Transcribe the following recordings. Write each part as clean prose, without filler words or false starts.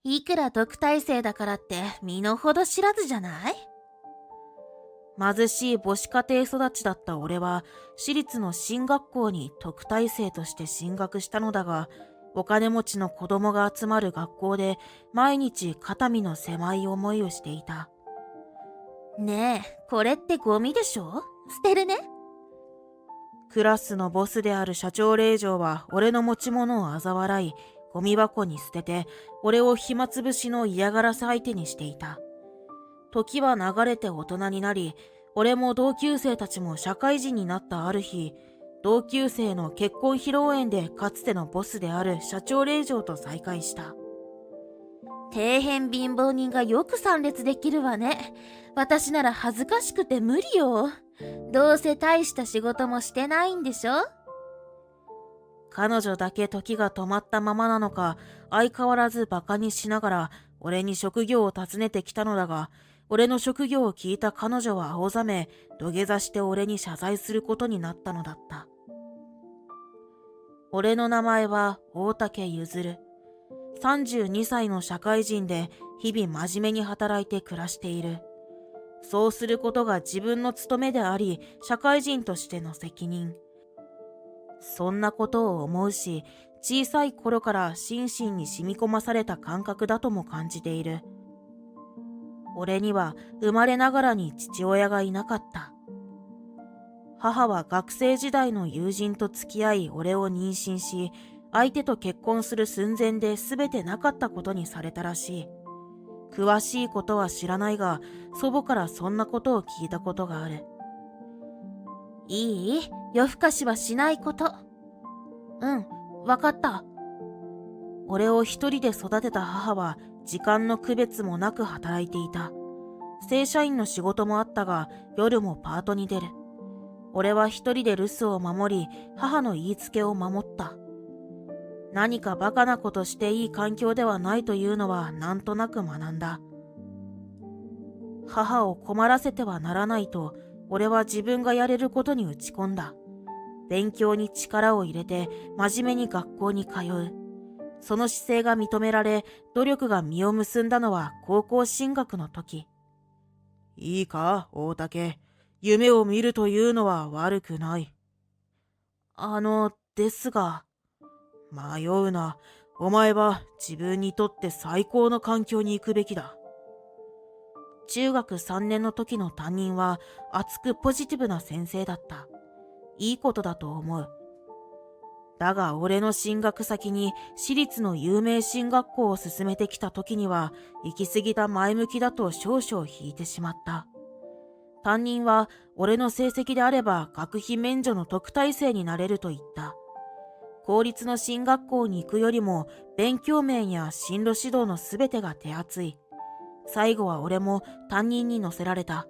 いくら特待生だからって身の程知らずじゃない？貧しい母子家庭育ちだった俺は、私立の進学校に特待生として進学したのだが、お金持ちの子供が集まる学校で毎日肩身の狭い思いをしていた。ねえ、これってゴミでしょ？捨てるね。クラスのボスである社長令嬢は俺の持ち物を嘲笑い、ゴミ箱に捨てて、俺を暇つぶしの嫌がらせ相手にしていた。時は流れて大人になり、俺も同級生たちも社会人になったある日、同級生の結婚披露宴でかつてのボスである社長令嬢と再会した。底辺貧乏人がよく参列できるわね。私なら恥ずかしくて無理よ。どうせ大した仕事もしてないんでしょ？彼女だけ時が止まったままなのか、相変わらず馬鹿にしながら俺に職業を尋ねてきたのだが、俺の職業を聞いた彼女は青ざめ、土下座して俺に謝罪することになったのだった。俺の名前は大竹譲。32歳の社会人で日々真面目に働いて暮らしている。そうすることが自分の務めであり、社会人としての責任。そんなことを思うし、小さい頃から心身に染み込まされた感覚だとも感じている。俺には生まれながらに父親がいなかった。母は学生時代の友人と付き合い俺を妊娠し、相手と結婚する寸前で全てなかったことにされたらしい。詳しいことは知らないが、祖母からそんなことを聞いたことがある。いい？夜更かしはしないこと。うん、わかった。俺を一人で育てた母は時間の区別もなく働いていた。正社員の仕事もあったが、夜もパートに出る。俺は一人で留守を守り、母の言いつけを守った。何かバカなことしていい環境ではないというのはなんとなく学んだ。母を困らせてはならないと、俺は自分がやれることに打ち込んだ。勉強に力を入れて真面目に学校に通う。その姿勢が認められ、努力が実を結んだのは高校進学の時。いいか、大竹。夢を見るというのは悪くない。ですが。迷うな。お前は自分にとって最高の環境に行くべきだ。中学3年の時の担任は熱くポジティブな先生だった。いいことだと思う。だが俺の進学先に私立の有名進学校を進めてきた時には行き過ぎた前向きだと少々引いてしまった。担任は俺の成績であれば学費免除の特待生になれると言った。公立の進学校に行くよりも勉強面や進路指導のすべてが手厚い。最後は俺も担任に乗せられた。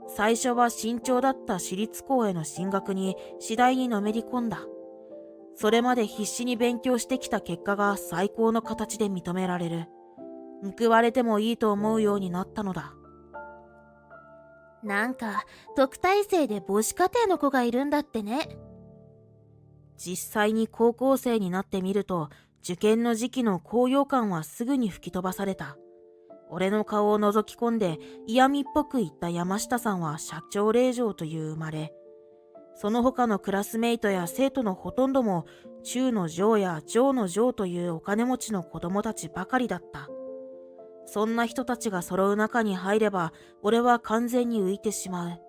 最初は慎重だった私立校への進学に次第にのめり込んだ。それまで必死に勉強してきた結果が最高の形で認められる。報われてもいいと思うようになったのだ。なんか特待生で母子家庭の子がいるんだってね。実際に高校生になってみると、受験の時期の高揚感はすぐに吹き飛ばされた。俺の顔を覗き込んで嫌味っぽく言った山下さんは社長令嬢という生まれ。その他のクラスメイトや生徒のほとんども中の上や上の上というお金持ちの子供たちばかりだった。そんな人たちが揃う中に入れば俺は完全に浮いてしまう。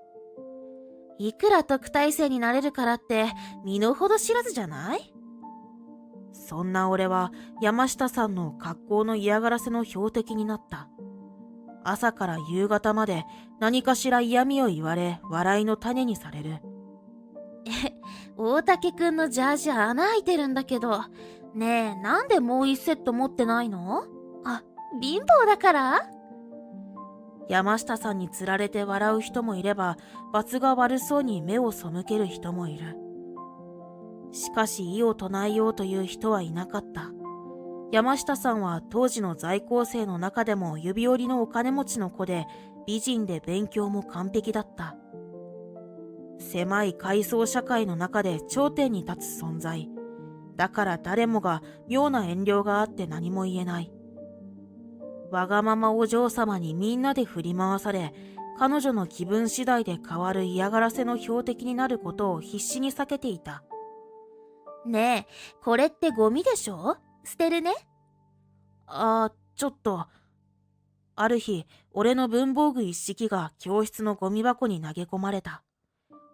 いくら特待生になれるからって身の程知らずじゃない？そんな俺は山下さんの格好の嫌がらせの標的になった。朝から夕方まで何かしら嫌味を言われ笑いの種にされる。大竹くんのジャージ穴開いてるんだけど。ねえ、なんでもう一セット持ってないの？あ、貧乏だから？山下さんにつられて笑う人もいれば、罰が悪そうに目を背ける人もいる。しかし異を唱えようという人はいなかった。山下さんは当時の在校生の中でも指折りのお金持ちの子で、美人で勉強も完璧だった。狭い階層社会の中で頂点に立つ存在。だから誰もが妙な遠慮があって何も言えない。わがままお嬢様にみんなで振り回され、彼女の気分次第で変わる嫌がらせの標的になることを必死に避けていた。ねえ、これってゴミでしょ？捨てるね。ちょっと。ある日、俺の文房具一式が教室のゴミ箱に投げ込まれた。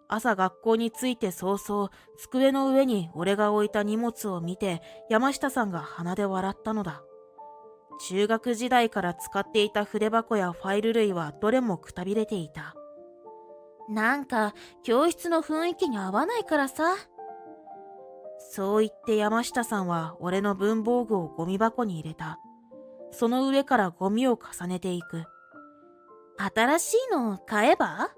朝学校に着いて早々、机の上に俺が置いた荷物を見て、山下さんが鼻で笑ったのだ。中学時代から使っていた筆箱やファイル類はどれもくたびれていた。なんか、教室の雰囲気に合わないからさ。そう言って山下さんは俺の文房具をゴミ箱に入れた。その上からゴミを重ねていく。新しいのを買えば？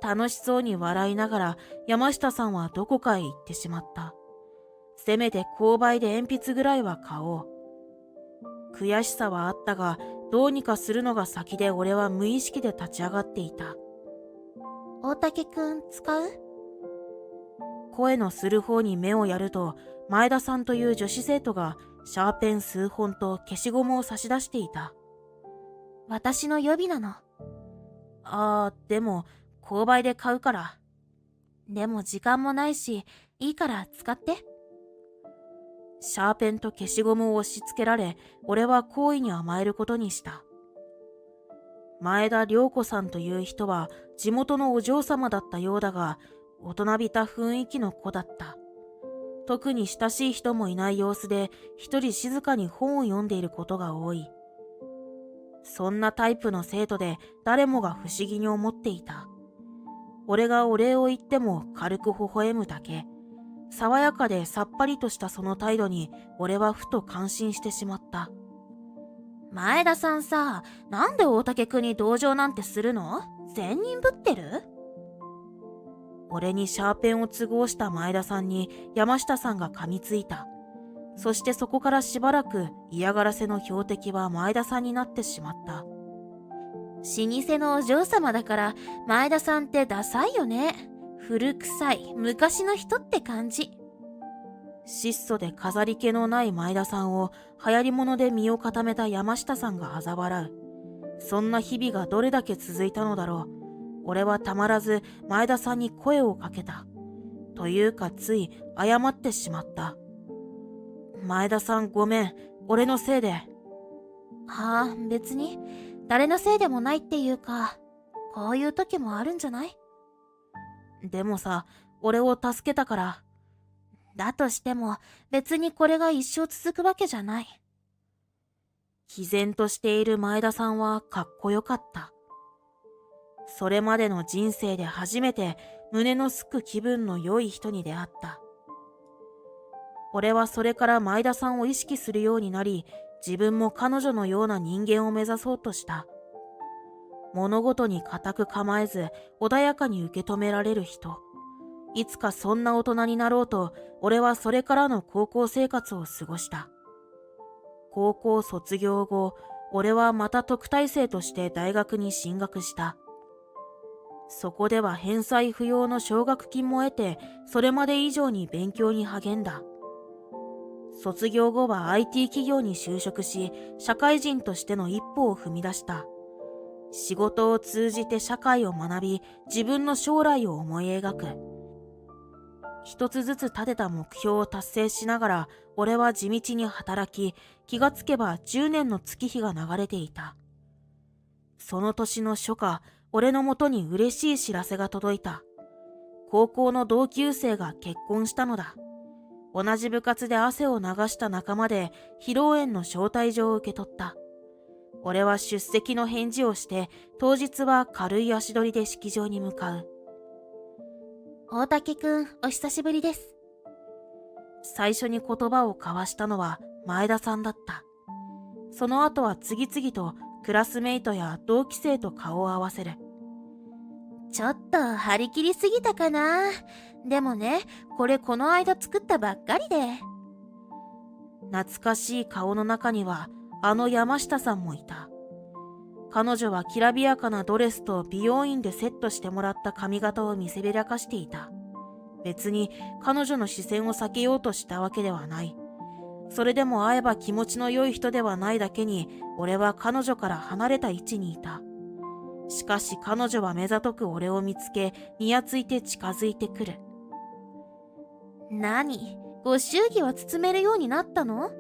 楽しそうに笑いながら山下さんはどこかへ行ってしまった。せめて購買で鉛筆ぐらいは買おう。悔しさはあったが、どうにかするのが先で俺は無意識で立ち上がっていた。大竹くん使う？声のする方に目をやると、前田さんという女子生徒がシャーペン数本と消しゴムを差し出していた。私の予備なの。でも、購買で買うから。でも時間もないし、いいから使って。シャーペンと消しゴムを押し付けられ、俺は好意に甘えることにした。前田涼子さんという人は地元のお嬢様だったようだが、大人びた雰囲気の子だった。特に親しい人もいない様子で、一人静かに本を読んでいることが多い。そんなタイプの生徒で誰もが不思議に思っていた。俺がお礼を言っても軽く微笑むだけ。爽やかでさっぱりとしたその態度に俺はふと感心してしまった。前田さんさ、なんで大竹くんに同情なんてするの？善人ぶってる？俺にシャーペンを都合した前田さんに山下さんが噛みついた。そしてそこからしばらく嫌がらせの標的は前田さんになってしまった。老舗のお嬢様だから前田さんってダサいよね。古臭い昔の人って感じ。質素で飾り気のない前田さんを流行り物で身を固めた山下さんが嘲笑う。そんな日々がどれだけ続いたのだろう。俺はたまらず前田さんに声をかけた。というかつい謝ってしまった。前田さんごめん、俺のせいで。別に誰のせいでもないっていうか、こういう時もあるんじゃない？でもさ、俺を助けたから。だとしても別にこれが一生続くわけじゃない。毅然としている前田さんはかっこよかった。それまでの人生で初めて胸のすく気分の良い人に出会った。俺はそれから前田さんを意識するようになり、自分も彼女のような人間を目指そうとした。物事に固く構えず穏やかに受け止められる人。いつかそんな大人になろうと、俺はそれからの高校生活を過ごした。高校卒業後、俺はまた特待生として大学に進学した。そこでは返済不要の奨学金も得て、それまで以上に勉強に励んだ。卒業後は IT 企業に就職し、社会人としての一歩を踏み出した。仕事を通じて社会を学び、自分の将来を思い描く。一つずつ立てた目標を達成しながら、俺は地道に働き、気がつけば10年の月日が流れていた。その年の初夏、俺のもとに嬉しい知らせが届いた。高校の同級生が結婚したのだ。同じ部活で汗を流した仲間で、披露宴の招待状を受け取った。俺は出席の返事をして、当日は軽い足取りで式場に向かう。大竹くん、お久しぶりです。最初に言葉を交わしたのは前田さんだった。その後は次々とクラスメイトや同期生と顔を合わせる。ちょっと張り切りすぎたかな。でもね、これこの間作ったばっかりで。懐かしい顔の中にはあの山下さんもいた。彼女はきらびやかなドレスと美容院でセットしてもらった髪型を見せびらかしていた。別に彼女の視線を避けようとしたわけではない。それでも会えば気持ちの良い人ではないだけに、俺は彼女から離れた位置にいた。しかし彼女は目ざとく俺を見つけ、にやついて近づいてくる。何？ご祝儀は包めるようになったの？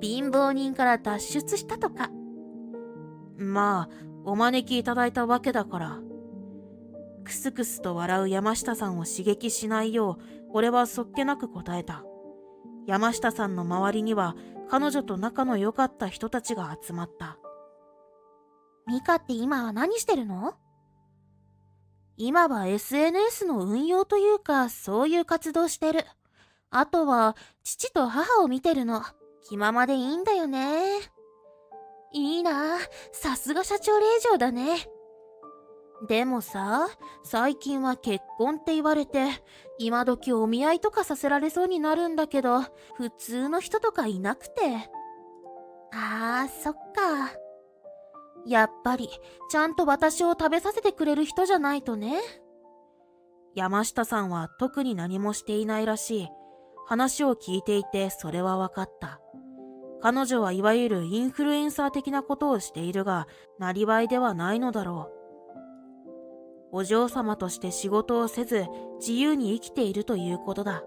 貧乏人から脱出したとか。まあ、お招きいただいたわけだから。クスクスと笑う山下さんを刺激しないよう、俺はそっけなく答えた。山下さんの周りには彼女と仲の良かった人たちが集まった。ミカって今は何してるの？今は SNS の運用というか、そういう活動してる。あとは父と母を見てるの。気ままでいいんだよね。いいな、さすが社長令嬢だね。でもさ、最近は結婚って言われて、今時お見合いとかさせられそうになるんだけど、普通の人とかいなくて。あー、そっか。やっぱり、ちゃんと私を食べさせてくれる人じゃないとね。山下さんは特に何もしていないらしい。話を聞いていてそれは分かった。彼女はいわゆるインフルエンサー的なことをしているが、なりわいではないのだろう。お嬢様として仕事をせず、自由に生きているということだ。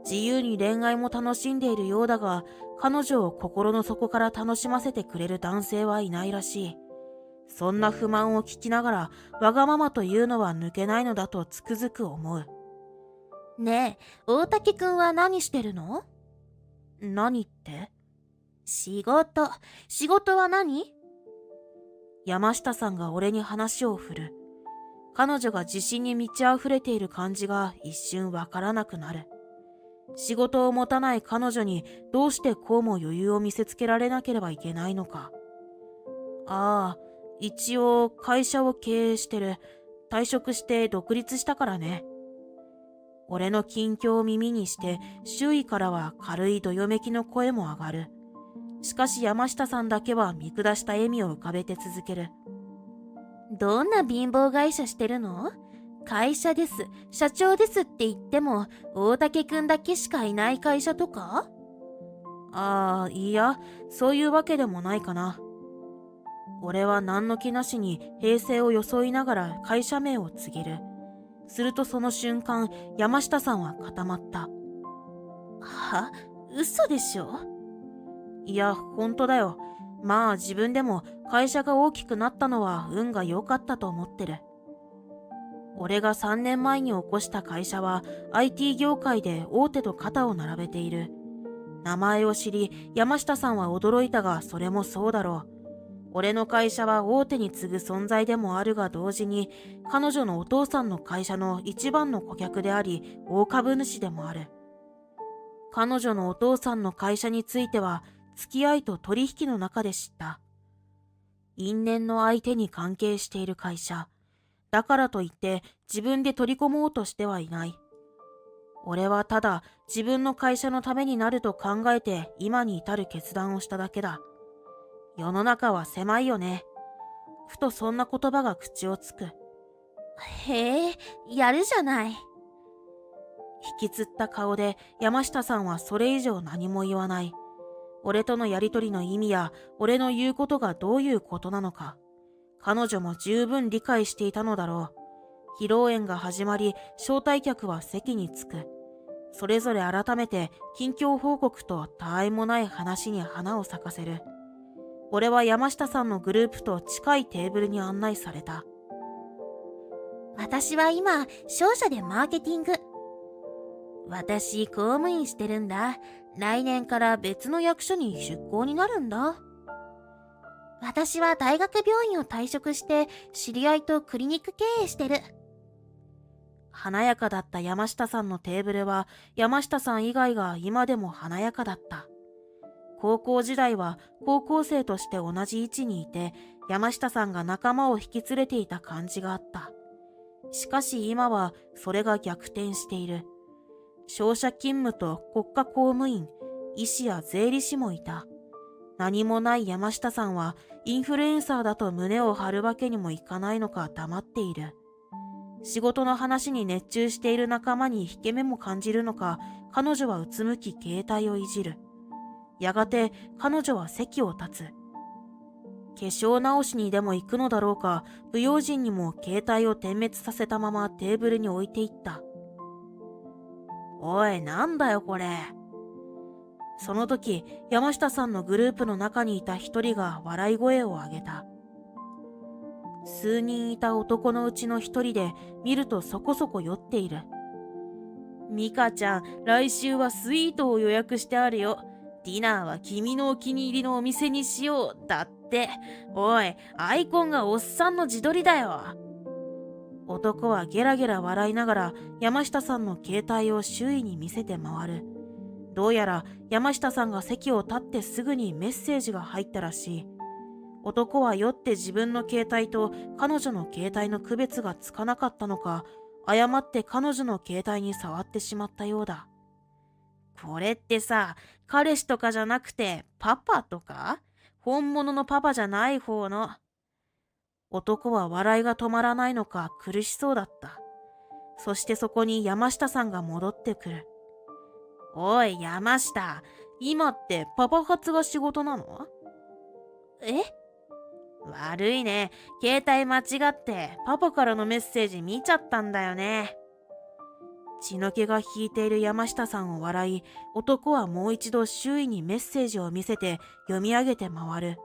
自由に恋愛も楽しんでいるようだが、彼女を心の底から楽しませてくれる男性はいないらしい。そんな不満を聞きながら、わがままというのは抜けないのだとつくづく思う。ねえ、大竹くんは何してるの？何って？仕事は何？山下さんが俺に話を振る。彼女が自信に満ち溢れている感じが一瞬わからなくなる。仕事を持たない彼女にどうしてこうも余裕を見せつけられなければいけないのか。ああ、一応会社を経営してる。退職して独立したからね。俺の近況を耳にして周囲からは軽いどよめきの声も上がる。しかし山下さんだけは見下した笑みを浮かべて続ける。どんな貧乏会社してるの？会社です、社長ですって言っても大竹くんだけしかいない会社とか？ああ、いや、そういうわけでもないかな。俺は何の気なしに平静を装いながら会社名を告げる。するとその瞬間、山下さんは固まった。は？嘘でしょ？いや、本当だよ。まあ自分でも会社が大きくなったのは運が良かったと思ってる。俺が3年前に起こした会社は IT 業界で大手と肩を並べている。名前を知り山下さんは驚いたが、それもそうだろう。俺の会社は大手に次ぐ存在でもあるが同時に、彼女のお父さんの会社の一番の顧客であり大株主でもある。彼女のお父さんの会社については付き合いと取引の中で知った。因縁の相手に関係している会社。だからといって自分で取り込もうとしてはいない。俺はただ自分の会社のためになると考えて今に至る決断をしただけだ。世の中は狭いよね。ふとそんな言葉が口をつく。へえ、やるじゃない。引きつった顔で山下さんはそれ以上何も言わない。俺とのやりとりの意味や俺の言うことがどういうことなのか、彼女も十分理解していたのだろう。披露宴が始まり、招待客は席に着く。それぞれ改めて近況報告と他愛もない話に花を咲かせる。俺は山下さんのグループと近いテーブルに案内された。私は今、商社でマーケティング。私、公務員してるんだ。来年から別の役所に出向になるんだ。私は大学病院を退職して、知り合いとクリニック経営してる。華やかだった山下さんのテーブルは、山下さん以外が今でも華やかだった。高校時代は高校生として同じ位置にいて、山下さんが仲間を引き連れていた感じがあった。しかし今はそれが逆転している。商社勤務と国家公務員、医師や税理士もいた。何もない山下さんはインフルエンサーだと胸を張るわけにもいかないのか黙っている。仕事の話に熱中している仲間に引け目も感じるのか、彼女はうつむき携帯をいじる。やがて彼女は席を立つ。化粧直しにでも行くのだろうか、不用心にも携帯を点滅させたままテーブルに置いていった。おい、なんだよこれ。その時、山下さんのグループの中にいた一人が笑い声を上げた。数人いた男のうちの一人で、見るとそこそこ酔っている。ミカちゃん、来週はスイートを予約してあるよ。ディナーは君のお気に入りのお店にしよう。だって。おい、アイコンがおっさんの自撮りだよ。男はゲラゲラ笑いながら山下さんの携帯を周囲に見せて回る。どうやら山下さんが席を立ってすぐにメッセージが入ったらしい。男は酔って自分の携帯と彼女の携帯の区別がつかなかったのか、誤って彼女の携帯に触ってしまったようだ。これってさ、彼氏とかじゃなくてパパとか？本物のパパじゃない方の。男は笑いが止まらないのか苦しそうだった。そしてそこに山下さんが戻ってくる。おい山下、今ってパパ活が仕事なの？え？悪いね。携帯間違ってパパからのメッセージ見ちゃったんだよね。血の気が引いている山下さんを笑い、男はもう一度周囲にメッセージを見せて読み上げて回る。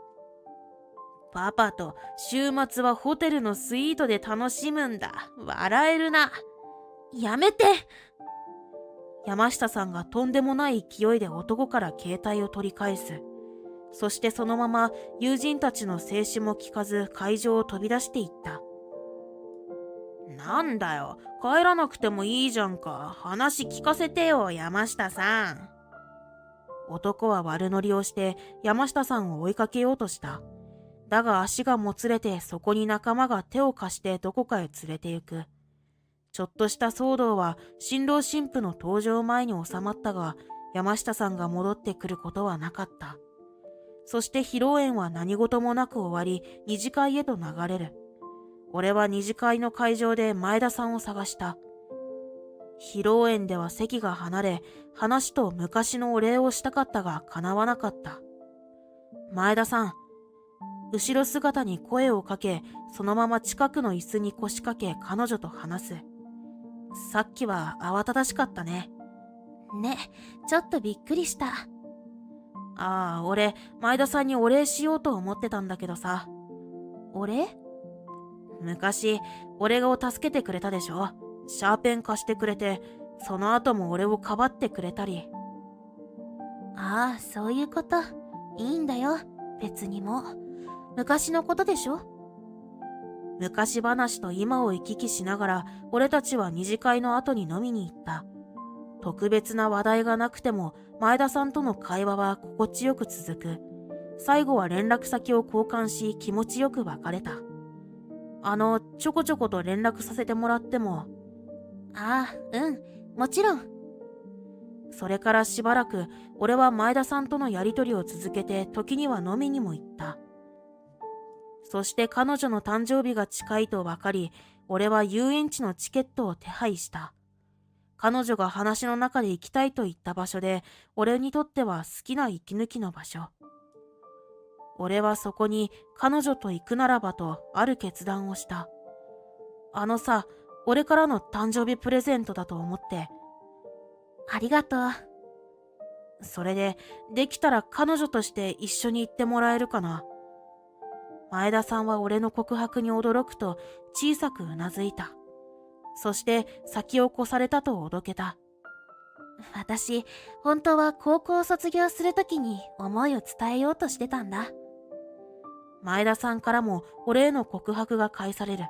パパと週末はホテルのスイートで楽しむんだ。笑えるな。やめて。山下さんがとんでもない勢いで男から携帯を取り返す。そしてそのまま友人たちの制止も聞かず会場を飛び出していった。なんだよ、帰らなくてもいいじゃんか。話聞かせてよ、山下さん。男は悪乗りをして山下さんを追いかけようとした。だが足がもつれてそこに仲間が手を貸してどこかへ連れて行く。ちょっとした騒動は新郎新婦の登場前に収まったが、山下さんが戻ってくることはなかった。そして披露宴は何事もなく終わり、二次会へと流れる。俺は二次会の会場で前田さんを探した。披露宴では席が離れ、話と昔のお礼をしたかったが叶わなかった。前田さん。後ろ姿に声をかけ、そのまま近くの椅子に腰掛け彼女と話す。さっきは慌ただしかったね。ね、ちょっとびっくりした。ああ、俺、前田さんにお礼しようと思ってたんだけどさ。お礼？昔、俺を助けてくれたでしょ。シャーペン貸してくれて、その後も俺をかばってくれたり。ああ、そういうこと。いいんだよ、別にも。昔のことでしょ。昔話と今を行き来しながら、俺たちは二次会の後に飲みに行った。特別な話題がなくても、前田さんとの会話は心地よく続く。最後は連絡先を交換し、気持ちよく別れた。ちょこちょこと連絡させてもらっても。ああ、うん、もちろん。それからしばらく、俺は前田さんとのやりとりを続けて、時には飲みにも行った。そして彼女の誕生日が近いと分かり、俺は遊園地のチケットを手配した。彼女が話の中で行きたいと言った場所で、俺にとっては好きな息抜きの場所。俺はそこに彼女と行くならばとある決断をした。俺からの誕生日プレゼントだと思って。ありがとう。それで、できたら彼女として一緒に行ってもらえるかな。前田さんは俺の告白に驚くと小さくうなずいた。そして先を越されたとおどけた。私、本当は高校を卒業するときに思いを伝えようとしてたんだ。前田さんからも俺への告白が返される。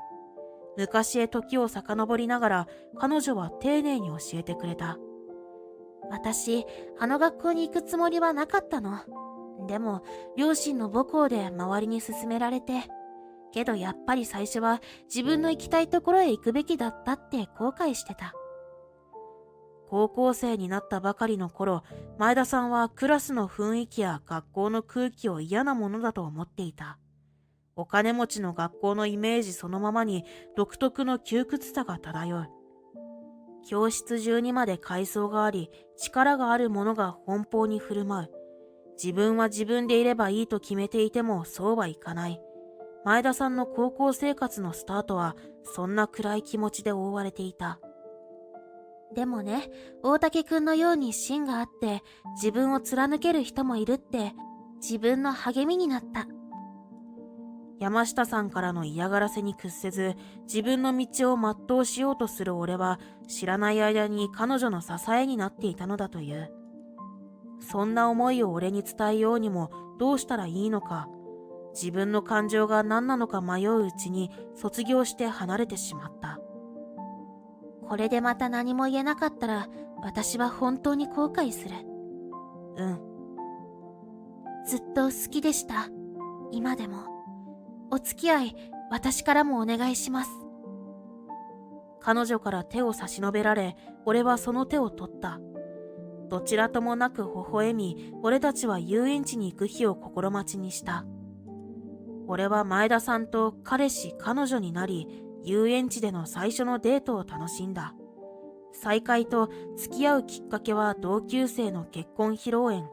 昔へ時を遡りながら彼女は丁寧に教えてくれた。私、あの学校に行くつもりはなかったの。でも、両親の母校で周りに勧められて。けどやっぱり最初は自分の行きたいところへ行くべきだったって後悔してた。高校生になったばかりの頃、前田さんはクラスの雰囲気や学校の空気を嫌なものだと思っていた。お金持ちの学校のイメージそのままに独特の窮屈さが漂う。教室中にまで階層があり、力がある者が奔放に振る舞う。自分は自分でいればいいと決めていてもそうはいかない。前田さんの高校生活のスタートはそんな暗い気持ちで覆われていた。でもね、大竹くんのように芯があって自分を貫ける人もいるって自分の励みになった。山下さんからの嫌がらせに屈せず自分の道を全うしようとする俺は知らない間に彼女の支えになっていたのだという。そんな思いを俺に伝えようにもどうしたらいいのか、自分の感情が何なのか迷ううちに卒業して離れてしまった。これでまた何も言えなかったら私は本当に後悔する。うん。ずっと好きでした。今でも。お付き合い、私からもお願いします。彼女から手を差し伸べられ、俺はその手を取った。どちらともなく微笑み、俺たちは遊園地に行く日を心待ちにした。俺は前田さんと彼氏彼女になり、遊園地での最初のデートを楽しんだ。再会と付き合うきっかけは同級生の結婚披露宴。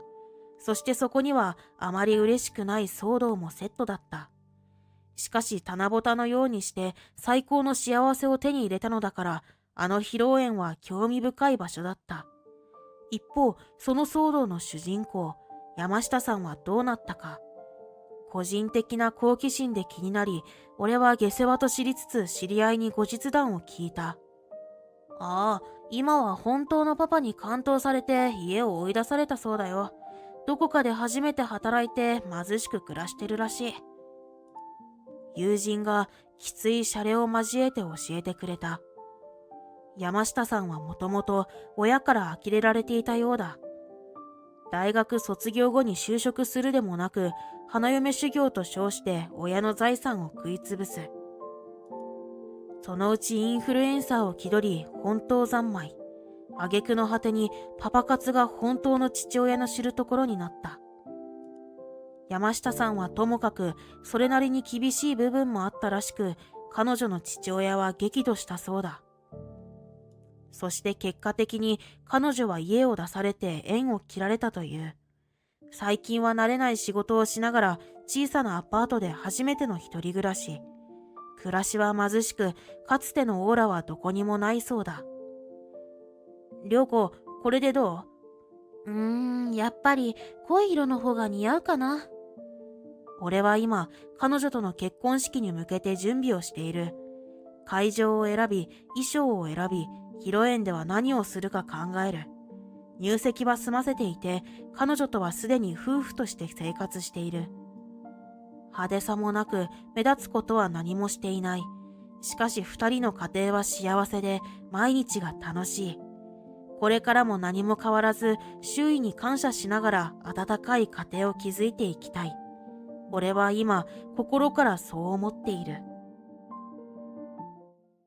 そしてそこにはあまり嬉しくない騒動もセットだった。しかし棚ぼたのようにして最高の幸せを手に入れたのだから、あの披露宴は興味深い場所だった。一方、その騒動の主人公、山下さんはどうなったか。個人的な好奇心で気になり、俺は下世話と知りつつ知り合いに後日談を聞いた。ああ、今は本当のパパに完投されて家を追い出されたそうだよ。どこかで初めて働いて貧しく暮らしてるらしい。友人がきついシャレを交えて教えてくれた。山下さんはもともと親から呆れられていたようだ。大学卒業後に就職するでもなく、花嫁修行と称して親の財産を食いつぶす。そのうちインフルエンサーを気取り本当三昧。挙句の果てにパパ活が本当の父親の知るところになった。山下さんはともかくそれなりに厳しい部分もあったらしく、彼女の父親は激怒したそうだ。そして結果的に彼女は家を出されて縁を切られたという。最近は慣れない仕事をしながら小さなアパートで初めての一人暮らし。暮らしは貧しく、かつてのオーラはどこにもないそうだ。涼子、これでどう？やっぱり濃い色の方が似合うかな。俺は今、彼女との結婚式に向けて準備をしている。会場を選び、衣装を選び、披露宴では何をするか考える。入籍は済ませていて、彼女とはすでに夫婦として生活している。派手さもなく、目立つことは何もしていない。しかし二人の家庭は幸せで、毎日が楽しい。これからも何も変わらず、周囲に感謝しながら温かい家庭を築いていきたい。俺は今、心からそう思っている。